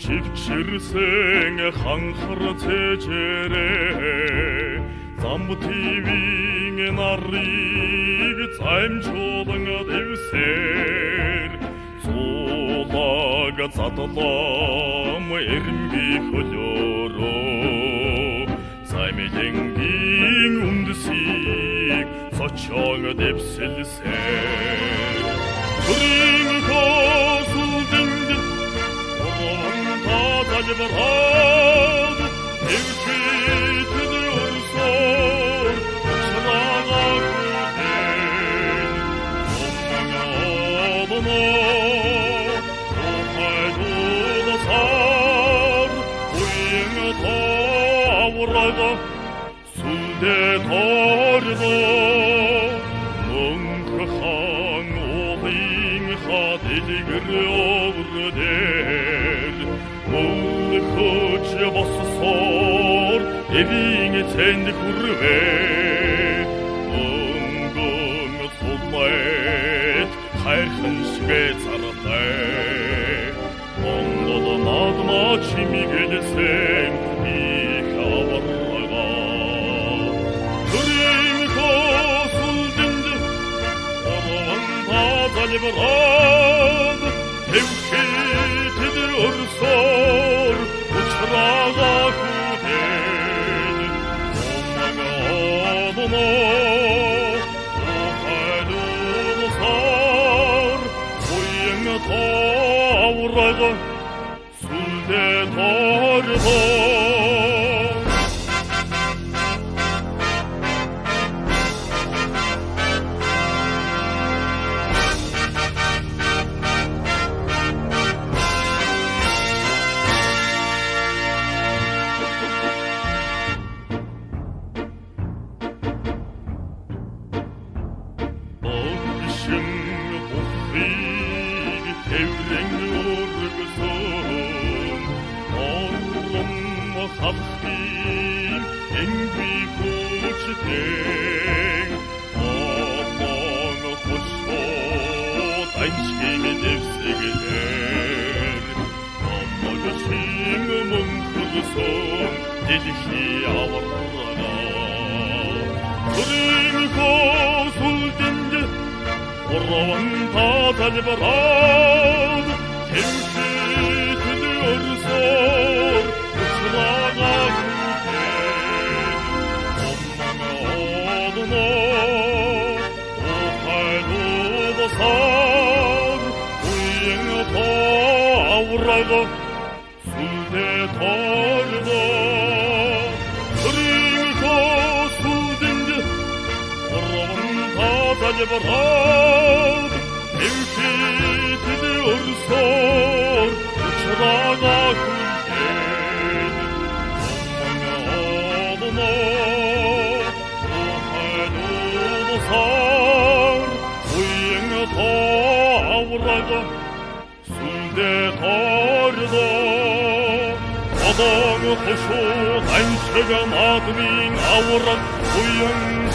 чивчирсең ханхыр цечере замбутивиң нарыг цаймчулың девсер зулага цаталам эрмби хөлөрө займеденгин үндсиг сочоң депсилсер Күрің көсілдіңді Орында дәлбірады Евшетіні ұрсор Шыраға көден Оның алдына Оқайдуды сар Ойыңы тауырады Сүлде торды Dilgir over der Måle kutje bosse sår Evinge tende kurve Ungum og tollet Kærken svetsarate Ongodan adma kimi gelesem İka varraga Kuring kosuldindi Oranda dalibran Evşetidir örsor Uçrağa kuten Onnaga adına Ohaydunu sar Oyunu tavraga Sülde tarda Evren yorgusun Ağlamma halkim En büyük uçten Ağlamma hoşot Aynşkini devsegiler Amma göçüm mınkırsun Delişi avarrana Kırım kosul dindi Orvanta dalibran Evşetini örsor Uçrağa kuten Onnaga adına Ohaydunu sar Oyunu tavraga Sülde tarda Kırım kosuldindi Orvanta dalibran Evşetini örsor Uçrağa kuten Onnaga adına Ohaydunu sar Oyunu tavraga Sülde tarda Adamı hoşu Aynşıgan admin avrak Oyun